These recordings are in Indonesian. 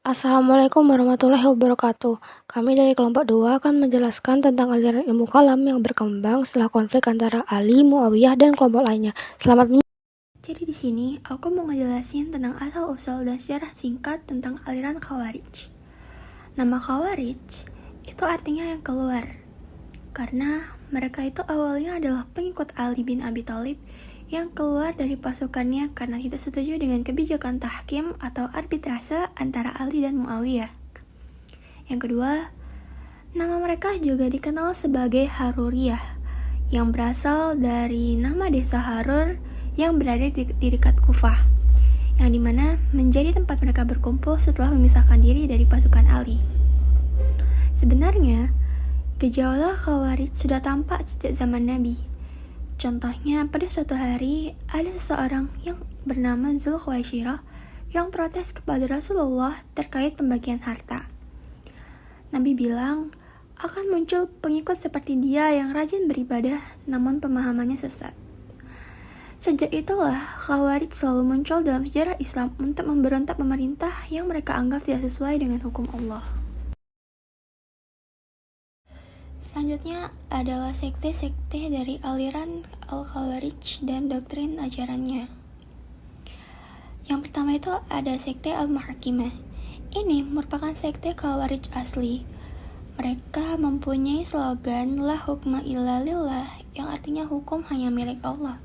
Assalamualaikum warahmatullahi wabarakatuh. Kami dari kelompok 2 akan menjelaskan tentang aliran ilmu kalam yang berkembang setelah konflik antara Ali, Muawiyah, dan kelompok lainnya. Selamat menyimak. Jadi di sini aku mau ngejelasin tentang asal-usul dan sejarah singkat tentang aliran Khawarij. Nama Khawarij itu artinya yang keluar, karena mereka itu awalnya adalah pengikut Ali bin Abi Thalib yang keluar dari pasukannya karena tidak setuju dengan kebijakan tahkim atau arbitrase antara Ali dan Muawiyah. Yang kedua, nama mereka juga dikenal sebagai Haruriyah, yang berasal dari nama desa Harur yang berada di dekat Kufah, yang dimana menjadi tempat mereka berkumpul setelah memisahkan diri dari pasukan Ali. Sebenarnya, gejala Khawarij sudah tampak sejak zaman Nabi. Contohnya, pada suatu hari, ada seseorang yang bernama Zulkhuwaisirah yang protes kepada Rasulullah terkait pembagian harta. Nabi bilang, akan muncul pengikut seperti dia yang rajin beribadah, namun pemahamannya sesat. Sejak itulah, Khawarij selalu muncul dalam sejarah Islam untuk memberontak pemerintah yang mereka anggap tidak sesuai dengan hukum Allah. Selanjutnya adalah sekte-sekte dari aliran Al-Khawarij dan doktrin ajarannya. Yang pertama itu ada sekte Al-Muhakimah. Ini merupakan sekte Khawarij asli. Mereka mempunyai slogan La hukma illa lillah, yang artinya hukum hanya milik Allah.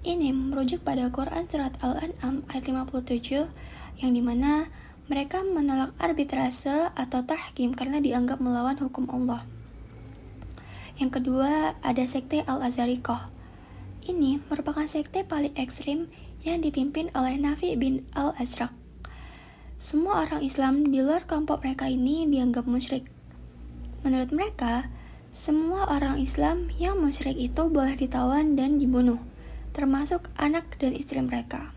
Ini merujuk pada Quran Surat Al-An'am ayat 57, yang dimana mereka menolak arbitrase atau tahkim karena dianggap melawan hukum Allah. Yang kedua, ada sekte Al-Azariqah. Ini merupakan sekte paling ekstrim yang dipimpin oleh Nafi bin Al-Azraq. Semua orang Islam di luar kelompok mereka ini dianggap musyrik. Menurut mereka, semua orang Islam yang musyrik itu boleh ditawan dan dibunuh, termasuk anak dan istri mereka.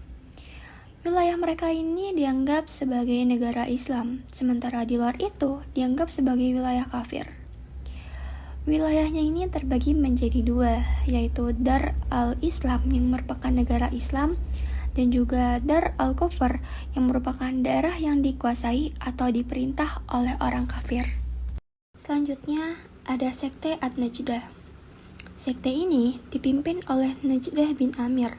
Wilayah mereka ini dianggap sebagai negara Islam, sementara di luar itu dianggap sebagai wilayah kafir. Wilayahnya ini terbagi menjadi dua, yaitu Dar al-Islam yang merupakan negara Islam dan juga Dar al-Kufr yang merupakan daerah yang dikuasai atau diperintah oleh orang kafir. Selanjutnya ada sekte An-Najdah. Sekte ini dipimpin oleh Najdah bin Amir,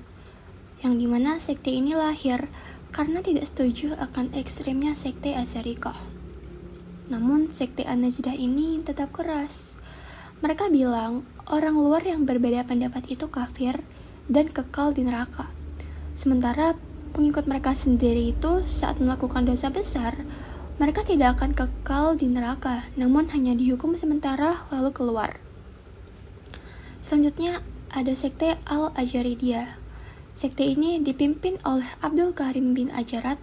yang dimana sekte ini lahir karena tidak setuju akan ekstrimnya sekte Asyariqah. Namun sekte An-Najdah ini tetap keras. Mereka bilang orang luar yang berbeda pendapat itu kafir dan kekal di neraka. Sementara pengikut mereka sendiri itu saat melakukan dosa besar, mereka tidak akan kekal di neraka, namun hanya dihukum sementara lalu keluar. Selanjutnya ada sekte Al-Ajaridiyah. Sekte ini dipimpin oleh Abdul Karim bin Ajarat,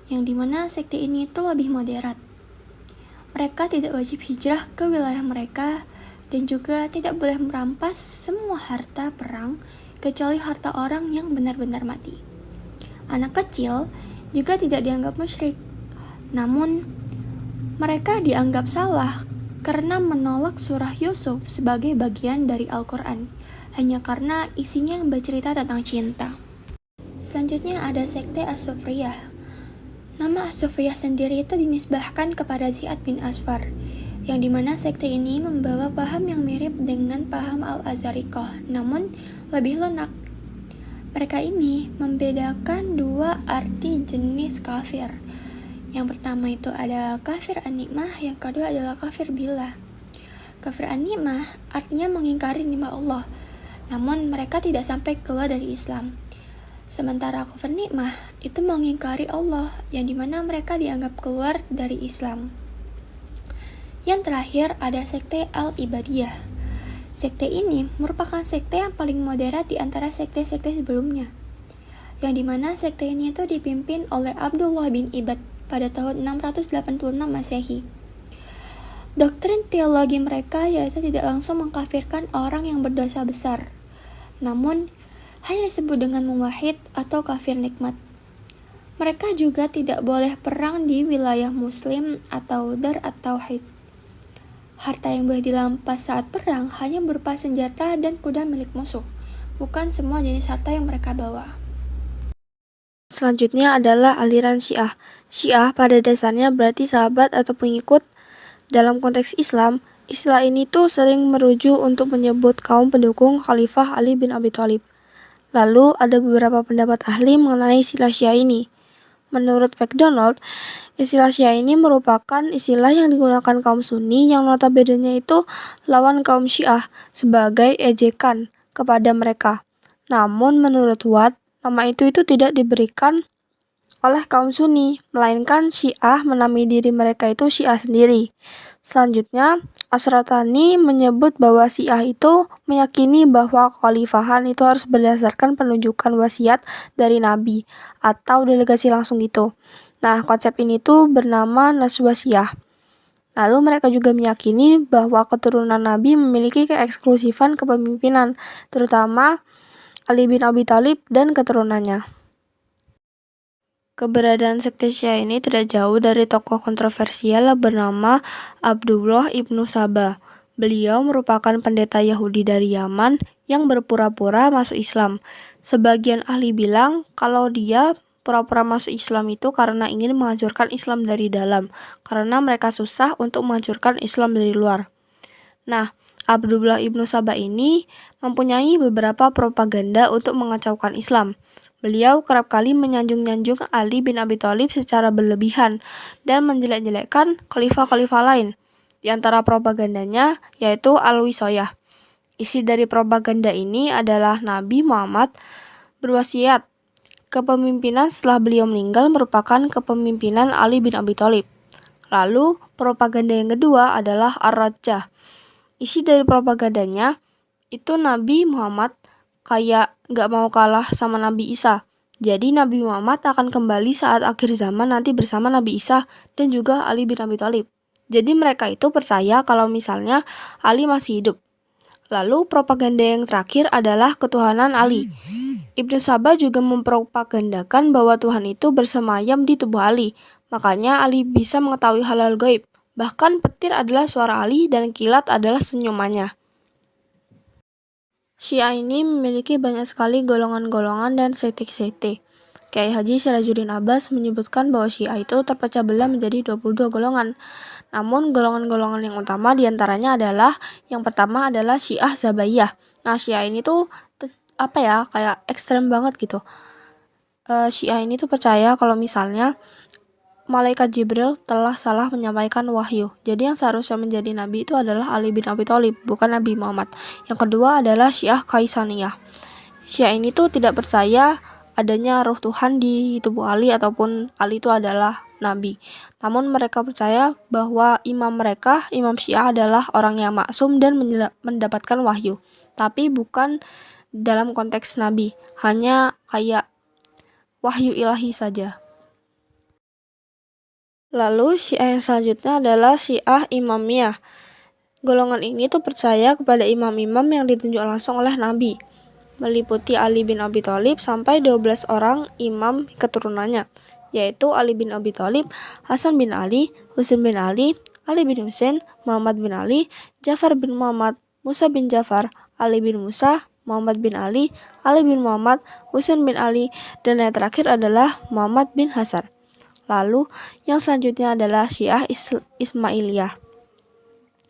yang dimana sekte ini itu lebih moderat. Mereka tidak wajib hijrah ke wilayah mereka dan juga tidak boleh merampas semua harta perang kecuali harta orang yang benar-benar mati. Anak kecil juga tidak dianggap musyrik, namun mereka dianggap salah karena menolak surah Yusuf sebagai bagian dari Al-Quran, hanya karena isinya bercerita tentang cinta. Selanjutnya ada sekte As-Sufriyah. Nama As-Sufriyah sendiri itu dinisbahkan kepada Ziyad bin Asfar, yang dimana sekte ini membawa paham yang mirip dengan paham Al-Azariqah, namun lebih lunak. Mereka ini membedakan dua arti jenis kafir. Yang pertama itu ada kafir an-nikmah, yang kedua adalah kafir billah. Kafir an-nikmah artinya mengingkari nikmat Allah, namun mereka tidak sampai keluar dari Islam. Sementara kafir nikmah itu mengingkari Allah, yang dimana mereka dianggap keluar dari Islam. Yang terakhir ada sekte Al-Ibadiyah. Sekte ini merupakan sekte yang paling moderat di antara sekte-sekte sebelumnya, yang dimana sekte ini itu dipimpin oleh Abdullah bin Ibad pada tahun 686 Masehi. Doktrin teologi mereka yaitu tidak langsung mengkafirkan orang yang berdosa besar, namun hanya disebut dengan muwahhid atau kafir nikmat. Mereka juga tidak boleh perang di wilayah muslim atau Dar at-Tauhid. Harta yang boleh dirampas saat perang hanya berupa senjata dan kuda milik musuh, bukan semua jenis harta yang mereka bawa. Selanjutnya adalah aliran Syiah. Syiah pada dasarnya berarti sahabat atau pengikut. Dalam konteks Islam, istilah ini tuh sering merujuk untuk menyebut kaum pendukung Khalifah Ali bin Abi Thalib. Lalu ada beberapa pendapat ahli mengenai istilah Syiah ini. Menurut McDonald, istilah Syiah ini merupakan istilah yang digunakan kaum Sunni yang notabene itu lawan kaum Syiah sebagai ejekan kepada mereka. Namun menurut Watt, nama itu tidak diberikan oleh kaum Sunni, melainkan Syiah menamai diri mereka itu Syiah sendiri. Selanjutnya, Asratani menyebut bahwa Syiah itu meyakini bahwa kekhalifahan itu harus berdasarkan penunjukan wasiat dari Nabi atau delegasi langsung gitu. Nah, konsep ini tuh bernama Naswa Syiah. Lalu mereka juga meyakini bahwa keturunan Nabi memiliki keeksklusifan kepemimpinan, terutama Ali bin Abi Thalib dan keturunannya. Keberadaan sekte Syiah ini tidak jauh dari tokoh kontroversial bernama Abdullah ibnu Saba. Beliau merupakan pendeta Yahudi dari Yaman yang berpura-pura masuk Islam. Sebagian ahli bilang kalau dia pura-pura masuk Islam itu karena ingin menghancurkan Islam dari dalam, karena mereka susah untuk menghancurkan Islam dari luar. Nah, Abdullah ibnu Saba ini mempunyai beberapa propaganda untuk mengacaukan Islam. Beliau kerap kali menyanjung-nyanjung Ali bin Abi Thalib secara berlebihan dan menjelek-jelekkan khalifah-khalifah lain. Di antara propagandanya yaitu Al-Wisoyah. Isi dari propaganda ini adalah Nabi Muhammad berwasiat kepemimpinan setelah beliau meninggal merupakan kepemimpinan Ali bin Abi Thalib. Lalu propaganda yang kedua adalah Ar-Rajjah. Isi dari propagandanya itu Nabi Muhammad kayak nggak mau kalah sama Nabi Isa. Jadi Nabi Muhammad akan kembali saat akhir zaman nanti bersama Nabi Isa dan juga Ali bin Abi Thalib. Jadi mereka itu percaya kalau misalnya Ali masih hidup. Lalu propaganda yang terakhir adalah ketuhanan Ali. Ibnu Saba juga mempropagandakan bahwa Tuhan itu bersemayam di tubuh Ali. Makanya Ali bisa mengetahui hal-hal gaib. Bahkan petir adalah suara Ali dan kilat adalah senyumannya. Syiah ini memiliki banyak sekali golongan-golongan dan sekte-sekte. Kiai Haji Sirajuddin Abbas menyebutkan bahwa Syiah itu terpecah belah menjadi 22 golongan. Namun golongan-golongan yang utama diantaranya adalah yang pertama adalah Syiah Zabaiyah. Nah, Syiah ini tuh kayak ekstrem banget gitu. Syiah ini tuh percaya kalau misalnya Malaikat Jibril telah salah menyampaikan wahyu. Jadi yang seharusnya menjadi nabi itu adalah Ali bin Abi Thalib, bukan Nabi Muhammad. Yang kedua adalah Syiah Kaisaniyah. Syiah ini tuh tidak percaya adanya roh Tuhan di tubuh Ali ataupun Ali itu adalah nabi. Namun mereka percaya bahwa imam mereka, Imam Syiah adalah orang yang maksum dan mendapatkan wahyu. Tapi bukan dalam konteks nabi, hanya kayak wahyu ilahi saja. Lalu Syiah yang selanjutnya adalah Syiah Imamiyah. Golongan ini tuh percaya kepada imam-imam yang ditunjuk langsung oleh Nabi, meliputi Ali bin Abi Thalib sampai 12 orang imam keturunannya, yaitu Ali bin Abi Thalib, Hasan bin Ali, Husain bin Ali, Ali bin Husain, Muhammad bin Ali, Ja'far bin Muhammad, Musa bin Ja'far, Ali bin Musa, Muhammad bin Ali bin Muhammad, Husain bin Ali, dan yang terakhir adalah Muhammad bin Hasan. Lalu yang selanjutnya adalah Syiah Ismailiyah.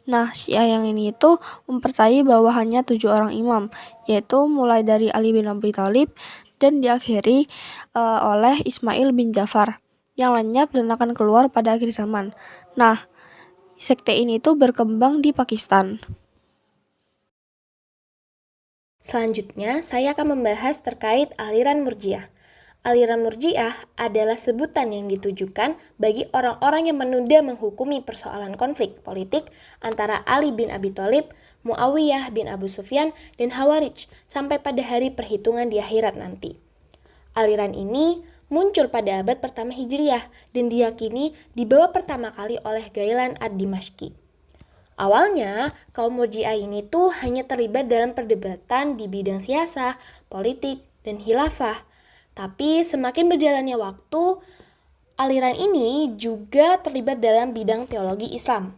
Nah, Syiah yang ini itu mempercayai bahwa hanya 7 orang imam, yaitu mulai dari Ali bin Abi Thalib dan diakhiri oleh Ismail bin Ja'far yang lenyap dan akan keluar pada akhir zaman. Nah, sekte ini tuh berkembang di Pakistan. Selanjutnya, saya akan membahas terkait aliran Murji'ah. Aliran Murji'ah adalah sebutan yang ditujukan bagi orang-orang yang menunda menghukumi persoalan konflik politik antara Ali bin Abi Thalib, Muawiyah bin Abu Sufyan, dan Khawarij sampai pada hari perhitungan di akhirat nanti. Aliran ini muncul pada abad pertama Hijriyah dan diyakini dibawa pertama kali oleh Ghailan ad-Dimashqi. Awalnya, kaum Murji'ah ini tuh hanya terlibat dalam perdebatan di bidang siasah, politik, dan khilafah. Tapi semakin berjalannya waktu, aliran ini juga terlibat dalam bidang teologi Islam.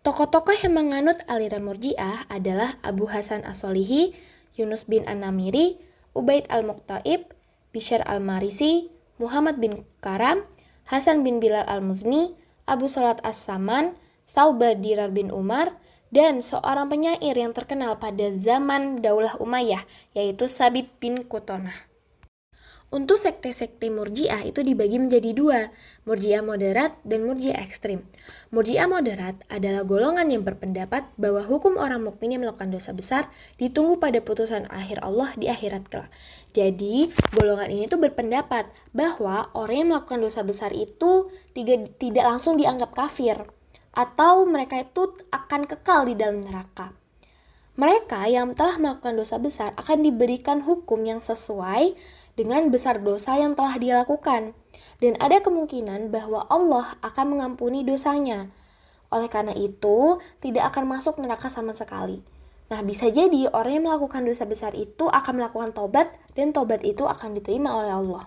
Tokoh-tokoh yang menganut aliran Murji'ah adalah Abu Hasan As-Sholihi, Yunus bin An-Namiri, Ubaid al-Muqtaib, Bishr al-Marisi, Muhammad bin Karam, Hasan bin Bilal al-Muzni, Abu Salat as-Saman, Thawbah Dirar bin Umar, dan seorang penyair yang terkenal pada zaman Daulah Umayyah, yaitu Sabit bin Qutonah. Untuk sekte-sekte Murji'ah itu dibagi menjadi dua, Murji'ah moderat dan Murji'ah ekstrim. Murji'ah moderat adalah golongan yang berpendapat bahwa hukum orang mukmin yang melakukan dosa besar ditunggu pada putusan akhir Allah di akhirat kelak. Jadi, golongan ini tuh berpendapat bahwa orang yang melakukan dosa besar itu tidak langsung dianggap kafir, atau mereka itu akan kekal di dalam neraka. Mereka yang telah melakukan dosa besar akan diberikan hukum yang sesuai dengan besar dosa yang telah dia lakukan. Dan ada kemungkinan bahwa Allah akan mengampuni dosanya. Oleh karena itu, tidak akan masuk neraka sama sekali. Nah, bisa jadi orang yang melakukan dosa besar itu akan melakukan tobat, dan tobat itu akan diterima oleh Allah.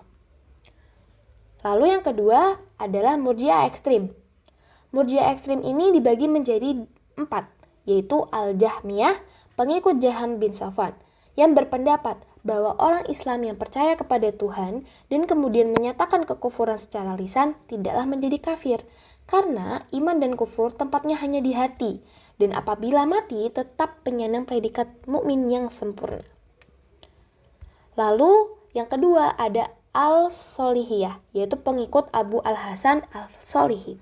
Lalu yang kedua adalah Murji'ah ekstrim. Murji'ah ekstrim ini dibagi menjadi 4, yaitu Al-Jahmiyah, pengikut Jaham bin Safwan, yang berpendapat bahwa orang Islam yang percaya kepada Tuhan dan kemudian menyatakan kekufuran secara lisan tidaklah menjadi kafir, karena iman dan kufur tempatnya hanya di hati, dan apabila mati tetap penyandang predikat mukmin yang sempurna. Lalu yang kedua ada Al-Solihiyah, yaitu pengikut Abu Al-Hasan Al-Solihi.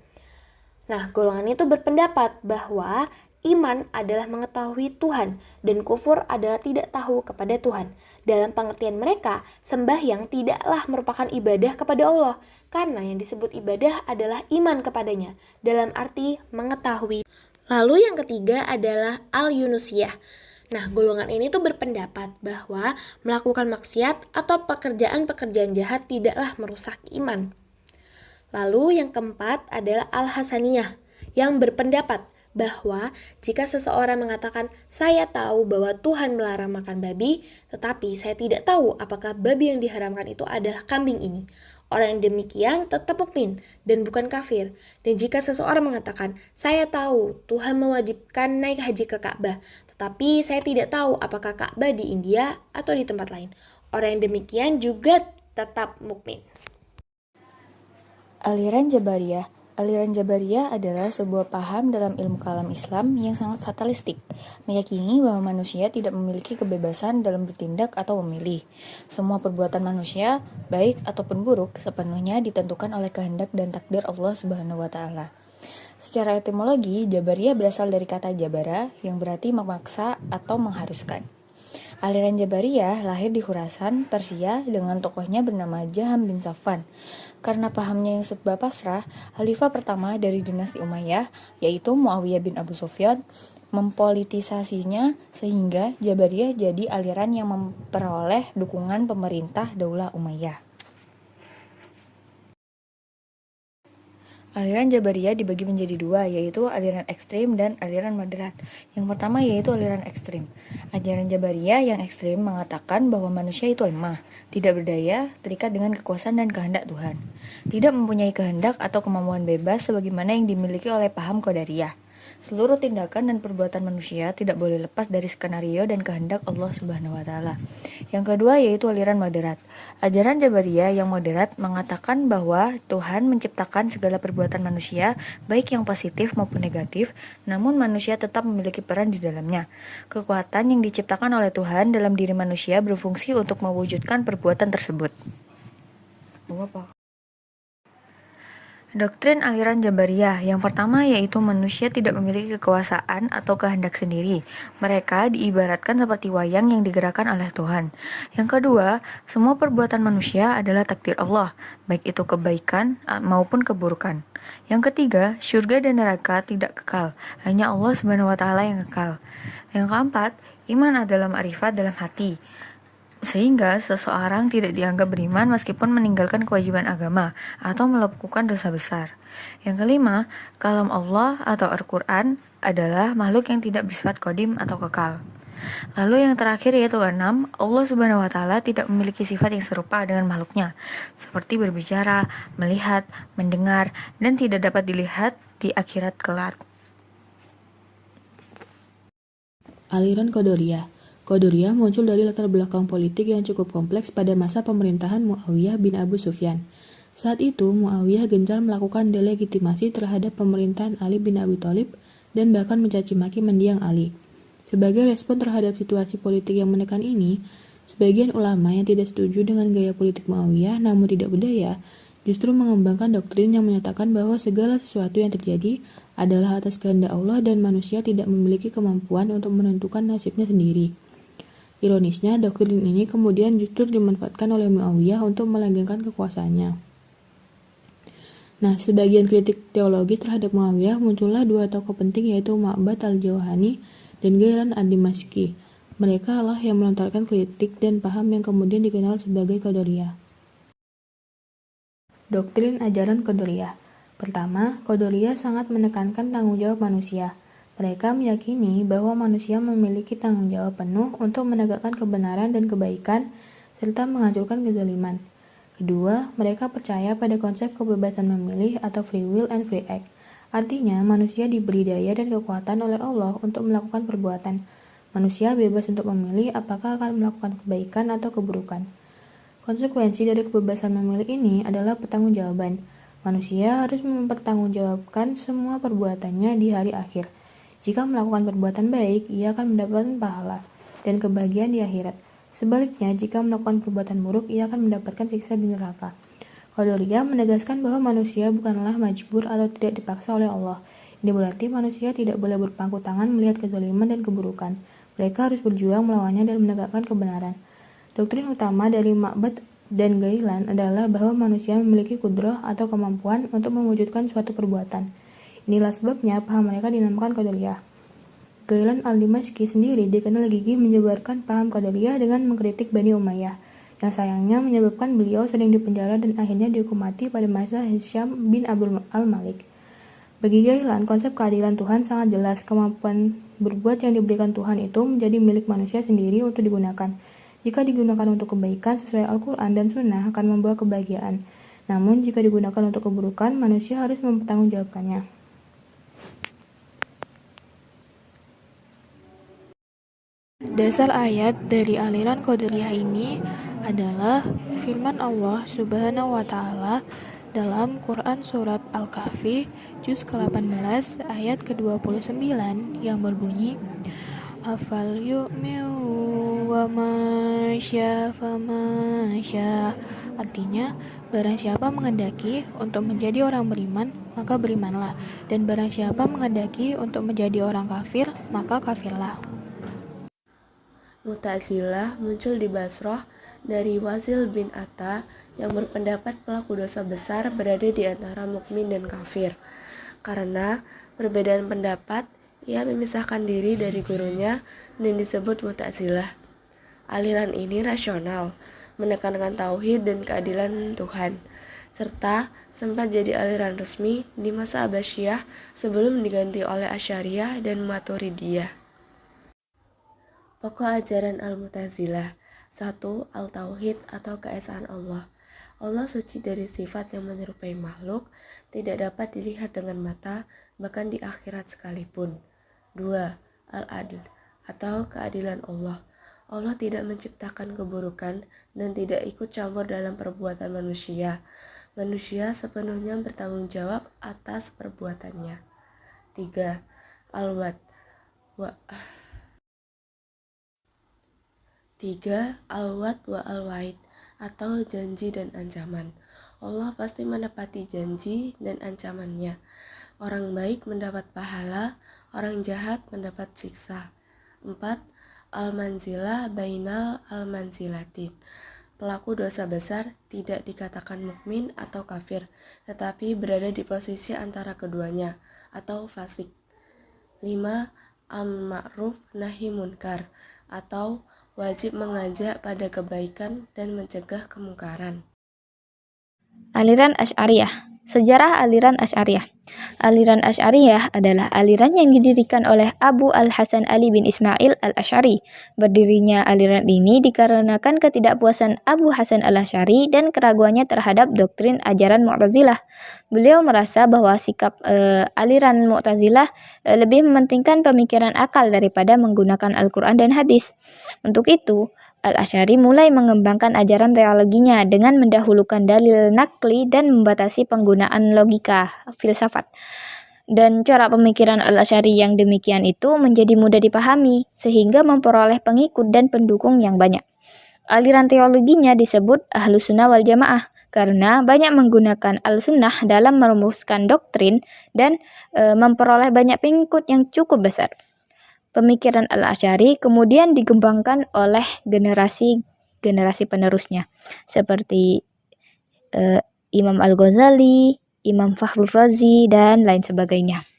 Nah, golongan itu berpendapat bahwa iman adalah mengetahui Tuhan dan kufur adalah tidak tahu kepada Tuhan. Dalam pengertian mereka, sembahyang tidaklah merupakan ibadah kepada Allah, karena yang disebut ibadah adalah iman kepadanya, dalam arti mengetahui. Lalu yang ketiga adalah Al-Yunusiyah. Nah, golongan ini tuh berpendapat bahwa melakukan maksiat atau pekerjaan-pekerjaan jahat tidaklah merusak iman. Lalu yang keempat adalah Al-Hasaniyah, yang berpendapat bahwa jika seseorang mengatakan, saya tahu bahwa Tuhan melarang makan babi, tetapi saya tidak tahu apakah babi yang diharamkan itu adalah kambing ini. Orang yang demikian tetap mukmin dan bukan kafir. Dan jika seseorang mengatakan, saya tahu Tuhan mewajibkan naik haji ke Ka'bah, tetapi saya tidak tahu apakah Ka'bah di India atau di tempat lain. Orang yang demikian juga tetap mukmin. Aliran Jabariyah. Aliran Jabariyah adalah sebuah paham dalam ilmu kalam Islam yang sangat fatalistik, meyakini bahwa manusia tidak memiliki kebebasan dalam bertindak atau memilih. Semua perbuatan manusia, baik ataupun buruk, sepenuhnya ditentukan oleh kehendak dan takdir Allah Subhanahu wa Ta'ala. Secara etimologi, Jabariyah berasal dari kata jabara yang berarti memaksa atau mengharuskan. Aliran Jabariyah lahir di Khurasan, Persia dengan tokohnya bernama Jaham bin Safwan. Karena pahamnya yang serba pasrah, khalifah pertama dari dinasti Umayyah, yaitu Muawiyah bin Abu Sufyan, mempolitisasinya sehingga Jabariyah jadi aliran yang memperoleh dukungan pemerintah Daulah Umayyah. Aliran Jabariyah dibagi menjadi dua, yaitu aliran ekstrim dan aliran moderat. Yang pertama yaitu aliran ekstrim. Ajaran Jabariyah yang ekstrim mengatakan bahwa manusia itu lemah, tidak berdaya, terikat dengan kekuasaan dan kehendak Tuhan. Tidak mempunyai kehendak atau kemampuan bebas sebagaimana yang dimiliki oleh paham Qadariyah. Seluruh tindakan dan perbuatan manusia tidak boleh lepas dari skenario dan kehendak Allah Subhanahu wa Ta'ala. Yang kedua yaitu aliran moderat. Ajaran Jabariyah yang moderat mengatakan bahwa Tuhan menciptakan segala perbuatan manusia, baik yang positif maupun negatif, namun manusia tetap memiliki peran di dalamnya. Kekuatan yang diciptakan oleh Tuhan dalam diri manusia berfungsi untuk mewujudkan perbuatan tersebut. Doktrin aliran Jabariyah yang pertama yaitu manusia tidak memiliki kekuasaan atau kehendak sendiri. Mereka diibaratkan seperti wayang yang digerakkan oleh Tuhan. Yang kedua, semua perbuatan manusia adalah takdir Allah, baik itu kebaikan maupun keburukan. Yang ketiga, surga dan neraka tidak kekal, hanya Allah Subhanahu wa Ta'ala yang kekal. Yang keempat, iman adalah ma'rifat dalam hati, sehingga seseorang tidak dianggap beriman meskipun meninggalkan kewajiban agama atau melakukan dosa besar. Yang kelima, kalam Allah atau Al-Quran adalah makhluk yang tidak bersifat qadim atau kekal. Lalu yang terakhir yaitu 6, Allah Subhanahu wa Ta'ala tidak memiliki sifat yang serupa dengan makhluknya, seperti berbicara, melihat, mendengar, dan tidak dapat dilihat di akhirat kelak. Aliran Qadariyah. Qadariyah muncul dari latar belakang politik yang cukup kompleks pada masa pemerintahan Muawiyah bin Abu Sufyan. Saat itu, Muawiyah gencar melakukan delegitimasi terhadap pemerintahan Ali bin Abi Thalib dan bahkan mencaci maki mendiang Ali. Sebagai respon terhadap situasi politik yang menekan ini, sebagian ulama yang tidak setuju dengan gaya politik Muawiyah namun tidak berdaya, justru mengembangkan doktrin yang menyatakan bahwa segala sesuatu yang terjadi adalah atas kehendak Allah dan manusia tidak memiliki kemampuan untuk menentukan nasibnya sendiri. Ironisnya, doktrin ini kemudian justru dimanfaatkan oleh Muawiyah untuk melanggengkan kekuasaannya. Nah, sebagian kritik teologis terhadap Muawiyah muncullah dua tokoh penting yaitu Ma'bad al-Jauhani dan Ghailan ad-Dimashqi. Mereka lah yang melontarkan kritik dan paham yang kemudian dikenal sebagai Qadariyah. Doktrin ajaran Qadariyah. Pertama, Qadariyah sangat menekankan tanggung jawab manusia. Mereka meyakini bahwa manusia memiliki tanggung jawab penuh untuk menegakkan kebenaran dan kebaikan serta menghancurkan kezaliman. Kedua, mereka percaya pada konsep kebebasan memilih atau free will and free act. Artinya, manusia diberi daya dan kekuatan oleh Allah untuk melakukan perbuatan. Manusia bebas untuk memilih apakah akan melakukan kebaikan atau keburukan. Konsekuensi dari kebebasan memilih ini adalah pertanggungjawaban. Manusia harus mempertanggungjawabkan semua perbuatannya di hari akhir. Jika melakukan perbuatan baik, ia akan mendapatkan pahala dan kebahagiaan di akhirat. Sebaliknya, jika melakukan perbuatan buruk, ia akan mendapatkan siksa di neraka. Qadariyah menegaskan bahwa manusia bukanlah majbur atau tidak dipaksa oleh Allah. Ini berarti manusia tidak boleh berpangku tangan melihat kezaliman dan keburukan. Mereka harus berjuang melawannya dan menegakkan kebenaran. Doktrin utama dari Ma'bad dan Ghailan adalah bahwa manusia memiliki kudrah atau kemampuan untuk mewujudkan suatu perbuatan. Inilah sebabnya paham mereka dinamakan Qadariyah. Ghailan al-Dimashqi sendiri dikenal gigih menyebarkan paham Qadariyah dengan mengkritik Bani Umayyah, yang sayangnya menyebabkan beliau sering dipenjara dan akhirnya dihukum mati pada masa Hisham bin Abdul al-Malik. Bagi Ghailan, konsep keadilan Tuhan sangat jelas. Kemampuan berbuat yang diberikan Tuhan itu menjadi milik manusia sendiri untuk digunakan. Jika digunakan untuk kebaikan sesuai Al-Quran dan Sunnah akan membawa kebahagiaan. Namun jika digunakan untuk keburukan, manusia harus mempertanggungjawabkannya. Dasar ayat dari aliran Qadariyah ini adalah firman Allah Subhanahu wa taala dalam Quran surat Al-Kahfi juz ke-18 ayat ke-29 yang berbunyi Afal yu'minu wa masya famasya. Artinya, barang siapa menghendaki untuk menjadi orang beriman, maka berimanlah, dan barang siapa menghendaki untuk menjadi orang kafir, maka kafirlah. Mu'tazilah muncul di Basrah dari Wasil bin Atta yang berpendapat pelaku dosa besar berada di antara mukmin dan kafir. Karena perbedaan pendapat, ia memisahkan diri dari gurunya dan disebut Mu'tazilah. Aliran ini rasional, menekankan tauhid dan keadilan Tuhan, serta sempat jadi aliran resmi di masa Abbasiyah sebelum diganti oleh Asy'ariyah dan Maturidiyah. Pokok ajaran Al-Mu'tazilah 1. Al-Tauhid atau keesaan Allah. Allah suci dari sifat yang menyerupai makhluk, tidak dapat dilihat dengan mata, bahkan di akhirat sekalipun. 2. Al-Adl atau keadilan Allah. Allah tidak menciptakan keburukan dan tidak ikut campur dalam perbuatan manusia. Manusia sepenuhnya bertanggung jawab atas perbuatannya. 3. Al-Wa'd 3. Al-Wa'd wa al-Wa'id atau janji dan ancaman. Allah pasti menepati janji dan ancamannya. Orang baik mendapat pahala, orang jahat mendapat siksa. 4. Al-Manzilah bainal al-manzilatin. Pelaku dosa besar tidak dikatakan mukmin atau kafir, tetapi berada di posisi antara keduanya atau fasik. 5. Al-Ma'ruf nahi munkar atau wajib mengajak pada kebaikan dan mencegah kemungkaran. Aliran Asy'ariyah. Sejarah aliran Asy'ariyah. Aliran Asy'ariyah adalah aliran yang didirikan oleh Abu Al-Hasan Ali bin Ismail Al-Asy'ari. Berdirinya aliran ini dikarenakan ketidakpuasan Abu Hasan Al-Asy'ari dan keraguannya terhadap doktrin ajaran Mu'tazilah. Beliau merasa bahwa sikap aliran Mu'tazilah lebih mementingkan pemikiran akal daripada menggunakan Al-Quran dan hadis. Untuk itu, Al-Asy'ari mulai mengembangkan ajaran teologinya dengan mendahulukan dalil nakli dan membatasi penggunaan logika, filsafat. Dan cara pemikiran Al-Asy'ari yang demikian itu menjadi mudah dipahami, sehingga memperoleh pengikut dan pendukung yang banyak. Aliran teologinya disebut Ahlus Sunnah wal Jamaah, karena banyak menggunakan Al-Sunnah dalam merumuskan doktrin dan memperoleh banyak pengikut yang cukup besar. Pemikiran Al-Asy'ari kemudian dikembangkan oleh generasi penerusnya, seperti Imam Al-Ghazali, Imam Fakhrul Razi, dan lain sebagainya.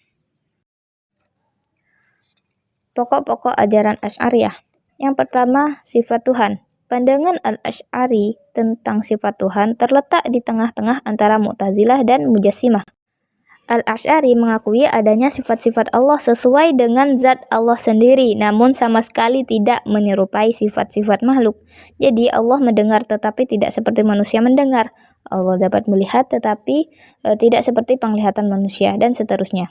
Pokok-pokok ajaran Asy'ariyah. Yang pertama, sifat Tuhan. Pandangan Al-Asy'ari tentang sifat Tuhan terletak di tengah-tengah antara Mu'tazilah dan Mujassimah. Al-Asy'ari mengakui adanya sifat-sifat Allah sesuai dengan zat Allah sendiri, namun sama sekali tidak menyerupai sifat-sifat makhluk. Jadi Allah mendengar tetapi tidak seperti manusia mendengar. Allah dapat melihat tetapi tidak seperti penglihatan manusia, dan seterusnya.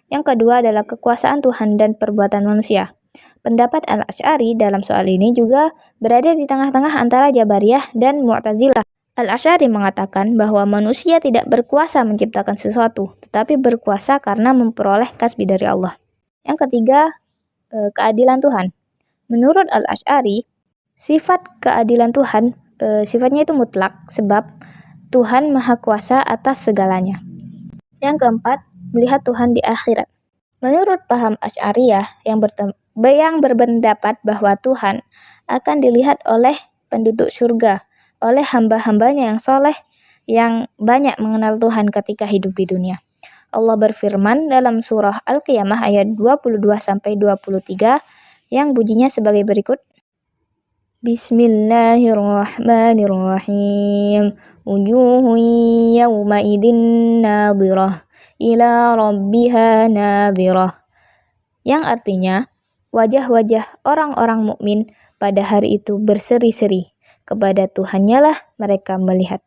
Yang kedua adalah kekuasaan Tuhan dan perbuatan manusia. Pendapat Al-Asy'ari dalam soal ini juga berada di tengah-tengah antara Jabariyah dan Mu'tazilah. Al-Asy'ari mengatakan bahwa manusia tidak berkuasa menciptakan sesuatu, tetapi berkuasa karena memperoleh kasbi dari Allah. Yang ketiga, keadilan Tuhan. Menurut Al-Asy'ari, sifat keadilan Tuhan sifatnya itu mutlak, sebab Tuhan Maha Kuasa atas segalanya. Yang keempat, melihat Tuhan di akhirat. Menurut paham Asy'ariyah yang berpendapat bahwa Tuhan akan dilihat oleh penduduk surga, oleh hamba-hambanya yang soleh, yang banyak mengenal Tuhan ketika hidup di dunia. Allah berfirman dalam surah Al-Qiyamah ayat 22-23 yang bunyinya sebagai berikut. Bismillahirrahmanirrahim. Wujuhun yawmaidin nadhirah ila rabbiha nadhirah. Yang artinya, wajah-wajah orang-orang mukmin pada hari itu berseri-seri. Kepada Tuhannya lah mereka melihat.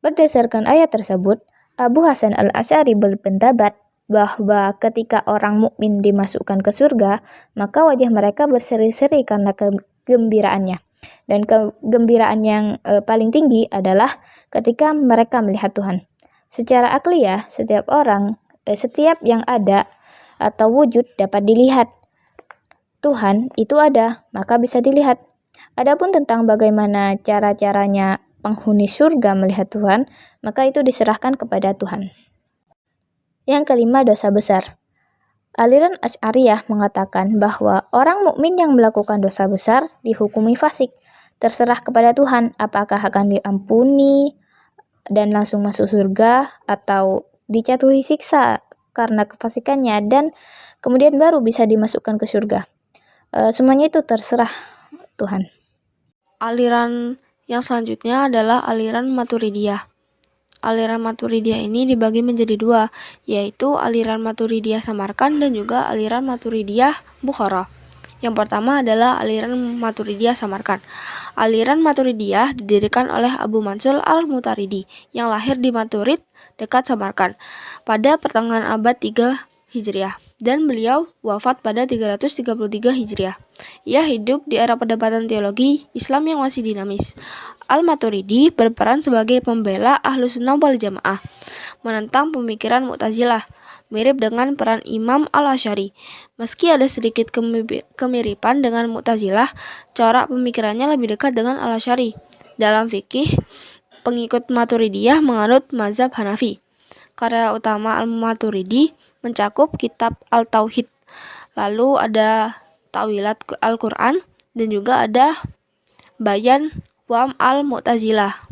Berdasarkan ayat tersebut, Abu Hasan Al-Asy'ari berpendapat bahwa ketika orang mukmin dimasukkan ke surga, maka wajah mereka berseri-seri karena kegembiraannya. Dan kegembiraan yang paling tinggi adalah ketika mereka melihat Tuhan. Secara akliyah, setiap yang ada atau wujud dapat dilihat. Tuhan itu ada, maka bisa dilihat. Adapun tentang bagaimana cara-caranya penghuni surga melihat Tuhan, maka itu diserahkan kepada Tuhan. Yang kelima, dosa besar. Aliran Asy'ariyah mengatakan bahwa orang mukmin yang melakukan dosa besar dihukumi fasik. Terserah kepada Tuhan apakah akan diampuni dan langsung masuk surga atau dijatuhi siksa karena kefasikannya dan kemudian baru bisa dimasukkan ke surga. Semuanya itu terserah Tuhan. Aliran yang selanjutnya adalah aliran Maturidiyah. Aliran Maturidiyah ini dibagi menjadi dua, yaitu aliran Maturidiyah Samarkand dan juga aliran Maturidiyah Bukhara. Yang pertama adalah aliran Maturidiyah Samarkand. Aliran Maturidiyah didirikan oleh Abu Mansur Al-Mutaridi yang lahir di Maturid dekat Samarkand pada pertengahan abad 3 Hijriah dan beliau wafat pada 333 Hijriah. Ia hidup di era perdebatan teologi Islam yang masih dinamis. Al-Maturidi berperan sebagai pembela Ahlus Sunnah wal Jamaah, menentang pemikiran Mu'tazilah, mirip dengan peran Imam Al-Asy'ari. Meski ada sedikit kemiripan dengan Mu'tazilah, corak pemikirannya lebih dekat dengan Al-Asy'ari. Dalam fikih, pengikut Maturidiyah menganut mazhab Hanafi. Karya utama Al-Maturidi mencakup kitab Al-Tauhid, lalu ada Ta'wilat Al-Quran, dan juga ada Bayan Wam Al-Mu'tazilah,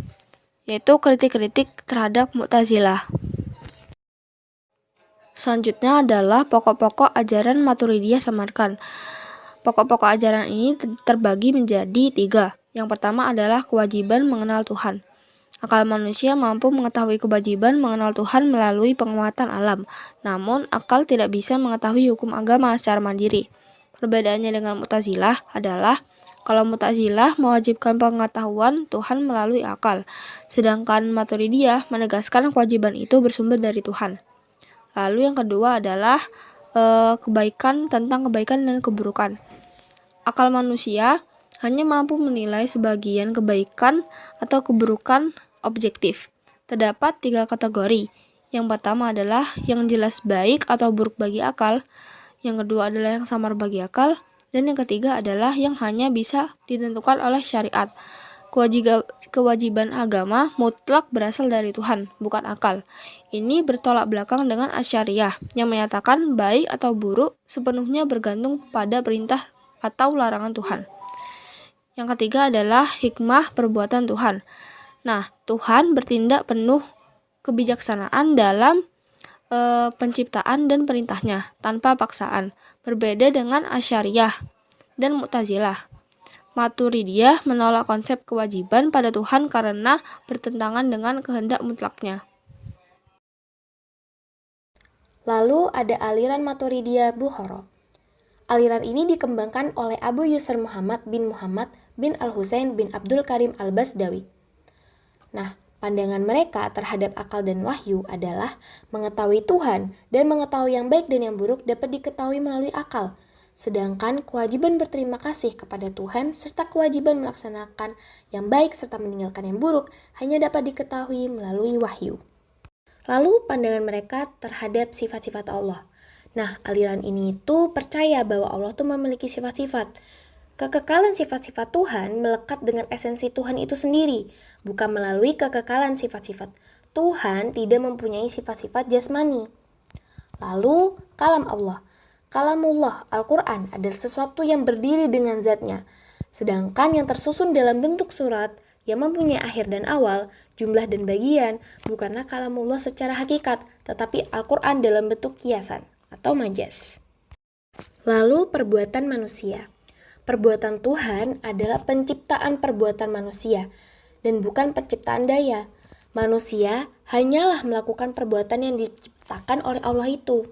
yaitu kritik-kritik terhadap Mu'tazilah. Selanjutnya adalah pokok-pokok ajaran Maturidiyah Samarkand. Pokok-pokok ajaran ini terbagi menjadi 3. Yang pertama adalah kewajiban mengenal Tuhan. Akal manusia mampu mengetahui kewajiban mengenal Tuhan melalui penguatan alam, namun akal tidak bisa mengetahui hukum agama secara mandiri. Perbedaannya dengan Mu'tazilah adalah kalau Mu'tazilah mewajibkan pengetahuan Tuhan melalui akal, sedangkan Maturidiyah menegaskan kewajiban itu bersumber dari Tuhan. Lalu yang kedua adalah tentang kebaikan dan keburukan. Akal manusia hanya mampu menilai sebagian kebaikan atau keburukan objektif. Terdapat 3 kategori. Yang pertama adalah yang jelas baik atau buruk bagi akal, yang kedua adalah yang samar bagi akal, dan yang ketiga adalah yang hanya bisa ditentukan oleh syariat. Kewajiban agama mutlak berasal dari Tuhan, bukan akal. Ini bertolak belakang dengan Asy'ariyah yang menyatakan baik atau buruk sepenuhnya bergantung pada perintah atau larangan Tuhan. Yang ketiga adalah hikmah perbuatan Tuhan. Nah, Tuhan bertindak penuh kebijaksanaan dalam penciptaan dan perintahnya tanpa paksaan. Berbeda dengan Asy'ariyah dan Mu'tazilah. Maturidiyah menolak konsep kewajiban pada Tuhan karena bertentangan dengan kehendak mutlaknya. Lalu ada aliran Maturidiyah Bukhara. Aliran ini dikembangkan oleh Abu Yusr Muhammad bin Al-Husain bin Abdul Karim Al-Basdawi. Nah, pandangan mereka terhadap akal dan wahyu adalah mengetahui Tuhan dan mengetahui yang baik dan yang buruk dapat diketahui melalui akal. Sedangkan kewajiban berterima kasih kepada Tuhan serta kewajiban melaksanakan yang baik serta meninggalkan yang buruk hanya dapat diketahui melalui wahyu. Lalu pandangan mereka terhadap sifat-sifat Allah. Nah, aliran ini itu percaya bahwa Allah itu memiliki sifat-sifat. Kekekalan sifat-sifat Tuhan melekat dengan esensi Tuhan itu sendiri, bukan melalui kekekalan sifat-sifat. Tuhan tidak mempunyai sifat-sifat jasmani. Lalu, kalam Allah. Kalamullah, Al-Quran adalah sesuatu yang berdiri dengan zatnya. Sedangkan yang tersusun dalam bentuk surat, yang mempunyai akhir dan awal, jumlah dan bagian, bukanlah kalamullah secara hakikat, tetapi Al-Quran dalam bentuk kiasan atau majas. Lalu perbuatan manusia. Perbuatan Tuhan adalah penciptaan perbuatan manusia dan bukan penciptaan daya. Manusia hanyalah melakukan perbuatan yang diciptakan oleh Allah itu.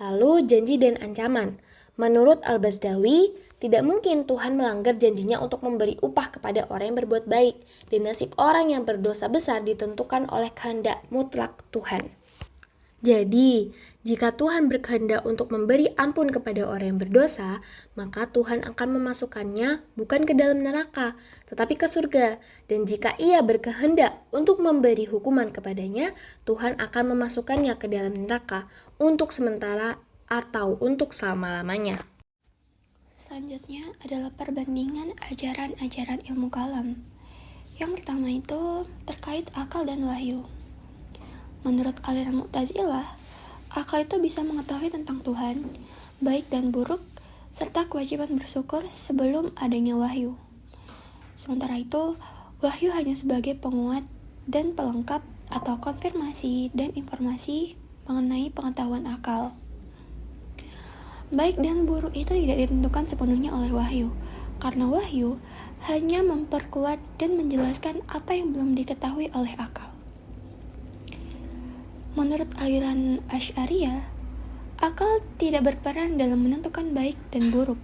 Lalu janji dan ancaman. Menurut Al-Basdawi, tidak mungkin Tuhan melanggar janjinya untuk memberi upah kepada orang yang berbuat baik, dan nasib orang yang berdosa besar ditentukan oleh kehendak mutlak Tuhan. Jadi, jika Tuhan berkehendak untuk memberi ampun kepada orang yang berdosa, maka Tuhan akan memasukkannya bukan ke dalam neraka, tetapi ke surga. Dan jika Ia berkehendak untuk memberi hukuman kepadanya, Tuhan akan memasukkannya ke dalam neraka untuk sementara atau untuk selama-lamanya. Selanjutnya adalah perbandingan ajaran-ajaran ilmu kalam. Yang pertama itu terkait akal dan wahyu. Menurut aliran Mu'tazilah, akal itu bisa mengetahui tentang Tuhan, baik dan buruk, serta kewajiban bersyukur sebelum adanya wahyu. Sementara itu, wahyu hanya sebagai penguat dan pelengkap atau konfirmasi dan informasi mengenai pengetahuan akal. Baik dan buruk itu tidak ditentukan sepenuhnya oleh wahyu, karena wahyu hanya memperkuat dan menjelaskan apa yang belum diketahui oleh akal. Menurut aliran Asy'ariyah, akal tidak berperan dalam menentukan baik dan buruk,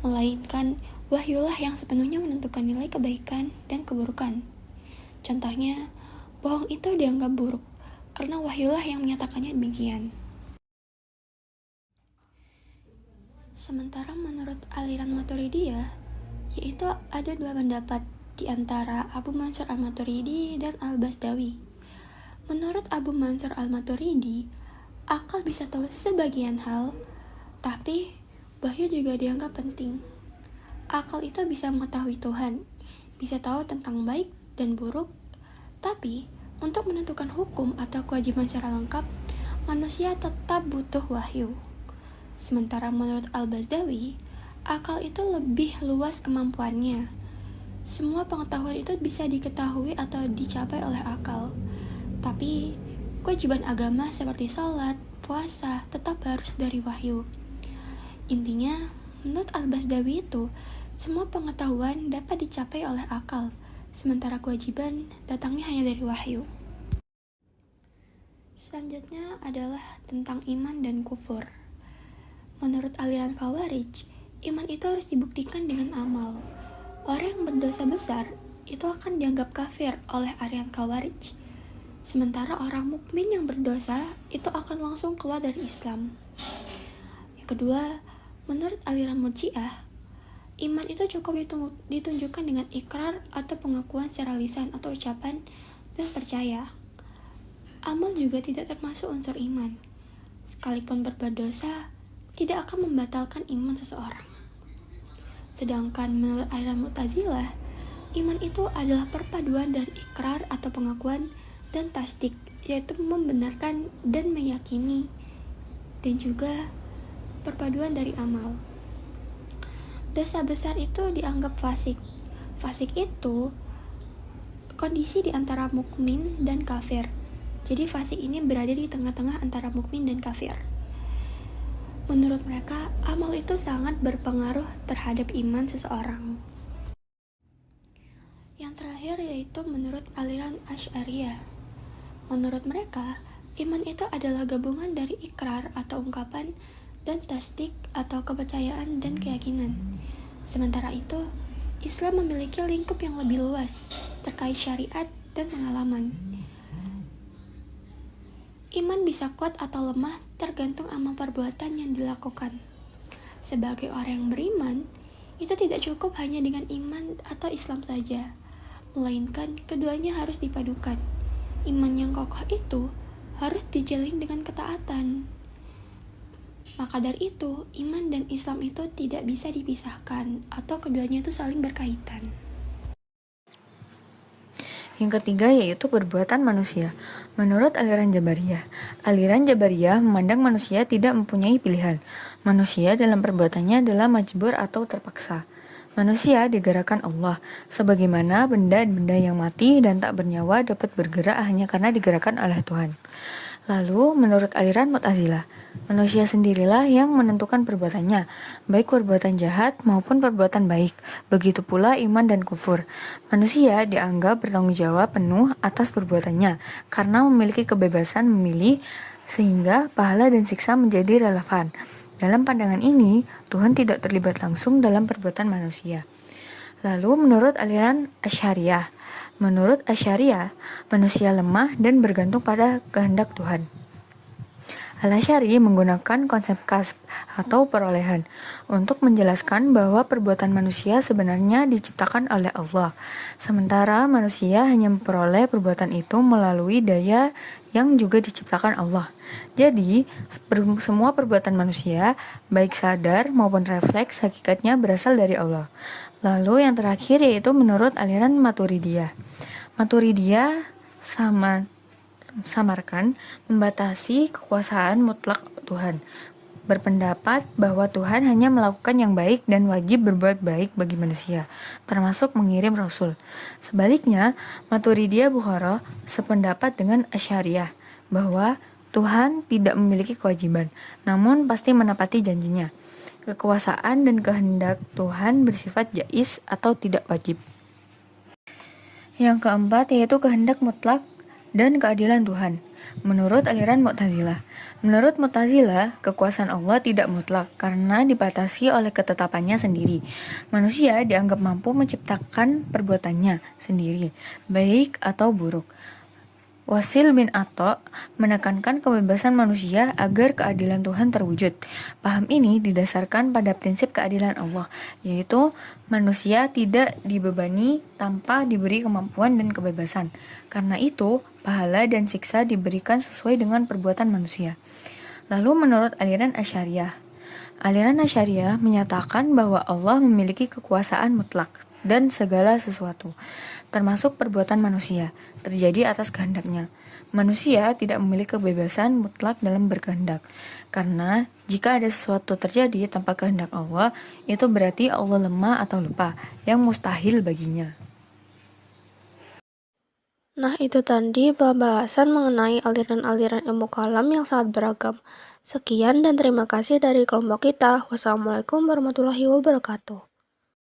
melainkan wahyulah yang sepenuhnya menentukan nilai kebaikan dan keburukan. Contohnya, bohong itu dianggap buruk, karena wahyulah yang menyatakannya demikian. Sementara menurut aliran Maturidiyah, yaitu ada 2 pendapat di antara Abu Mansur al-Maturidi dan Al-Basdawi. Menurut Abu Mansur al-Maturidi, akal bisa tahu sebagian hal, tapi wahyu juga dianggap penting. Akal itu bisa mengetahui Tuhan, bisa tahu tentang baik dan buruk, tapi untuk menentukan hukum atau kewajiban secara lengkap, manusia tetap butuh wahyu. Sementara menurut Al-Basdawi, akal itu lebih luas kemampuannya. Semua pengetahuan itu bisa diketahui atau dicapai oleh akal. Tapi, kewajiban agama seperti sholat, puasa tetap harus dari wahyu. Intinya, menurut Al-Basdawi itu, semua pengetahuan dapat dicapai oleh akal, sementara kewajiban datangnya hanya dari wahyu. Selanjutnya adalah tentang iman dan kufur. Menurut aliran Khawarij, iman itu harus dibuktikan dengan amal. Orang yang berdosa besar itu akan dianggap kafir oleh aliran Khawarij. Sementara orang mukmin yang berdosa itu akan langsung keluar dari Islam. Yang kedua, menurut aliran Murji'ah, iman itu cukup ditunjukkan dengan ikrar atau pengakuan secara lisan atau ucapan dan percaya. Amal juga tidak termasuk unsur iman. Sekalipun berbuat dosa, tidak akan membatalkan iman seseorang. Sedangkan menurut aliran Mu'tazilah, iman itu adalah perpaduan dari ikrar atau pengakuan dan tasdik, yaitu membenarkan dan meyakini, dan juga perpaduan dari amal. Dosa besar itu dianggap fasik. Fasik itu kondisi di antara mukmin dan kafir. Jadi fasik ini berada di tengah-tengah antara mukmin dan kafir. Menurut mereka, amal itu sangat berpengaruh terhadap iman seseorang. Yang terakhir yaitu menurut aliran Asy'ariyah. Menurut mereka, iman itu adalah gabungan dari ikrar atau ungkapan dan tasdik atau kepercayaan dan keyakinan. Sementara itu, Islam memiliki lingkup yang lebih luas terkait syariat dan pengalaman. Iman bisa kuat atau lemah tergantung amal perbuatan yang dilakukan. Sebagai orang yang beriman, itu tidak cukup hanya dengan iman atau Islam saja, melainkan keduanya harus dipadukan. Iman yang kokoh itu harus dijalin dengan ketaatan. Maka dari itu, iman dan Islam itu tidak bisa dipisahkan atau keduanya itu saling berkaitan. Yang ketiga yaitu perbuatan manusia. Menurut aliran Jabariyah memandang manusia tidak mempunyai pilihan. Manusia dalam perbuatannya adalah majbur atau terpaksa. Manusia digerakkan Allah, sebagaimana benda-benda yang mati dan tak bernyawa dapat bergerak hanya karena digerakkan oleh Tuhan. Lalu, menurut aliran Mu'tazilah, manusia sendirilah yang menentukan perbuatannya, baik perbuatan jahat maupun perbuatan baik. Begitu pula iman dan kufur. Manusia dianggap bertanggung jawab penuh atas perbuatannya, karena memiliki kebebasan memilih, sehingga pahala dan siksa menjadi relevan. Dalam pandangan ini, Tuhan tidak terlibat langsung dalam perbuatan manusia. Lalu, menurut aliran Asy'ariyah, manusia lemah dan bergantung pada kehendak Tuhan. Al-Asy'ari menggunakan konsep kasb atau perolehan untuk menjelaskan bahwa perbuatan manusia sebenarnya diciptakan oleh Allah, sementara manusia hanya memperoleh perbuatan itu melalui daya yang juga diciptakan Allah. Jadi, semua perbuatan manusia, baik sadar maupun refleks, hakikatnya berasal dari Allah. Lalu yang terakhir yaitu menurut aliran Maturidiyah. Maturidiyah samarkan membatasi kekuasaan mutlak Tuhan. Berpendapat bahwa Tuhan hanya melakukan yang baik dan wajib berbuat baik bagi manusia, termasuk mengirim Rasul. Sebaliknya, Maturidiyah Bukhara sependapat dengan Asy'ariyah bahwa Tuhan tidak memiliki kewajiban, namun pasti menepati janjinya. Kekuasaan dan kehendak Tuhan bersifat jaiz atau tidak wajib. Yang keempat yaitu kehendak mutlak dan keadilan Tuhan. Menurut aliran Mu'tazilah, kekuasaan Allah tidak mutlak karena dibatasi oleh ketetapannya sendiri. Manusia dianggap mampu menciptakan perbuatannya sendiri, baik atau buruk. Wasil bin Atha menekankan kebebasan manusia agar keadilan Tuhan terwujud. Paham ini didasarkan pada prinsip keadilan Allah, yaitu manusia tidak dibebani tanpa diberi kemampuan dan kebebasan. Karena itu, pahala dan siksa diberikan sesuai dengan perbuatan manusia. Lalu menurut aliran Asy'ariyah menyatakan bahwa Allah memiliki kekuasaan mutlak dan segala sesuatu, termasuk perbuatan manusia, terjadi atas kehendaknya. Manusia tidak memiliki kebebasan mutlak dalam berkehendak, karena jika ada sesuatu terjadi tanpa kehendak Allah, itu berarti Allah lemah atau lupa, yang mustahil baginya. Nah, itu tadi pembahasan mengenai aliran-aliran ilmu kalam yang sangat beragam. Sekian dan terima kasih dari kelompok kita. Wassalamualaikum warahmatullahi wabarakatuh.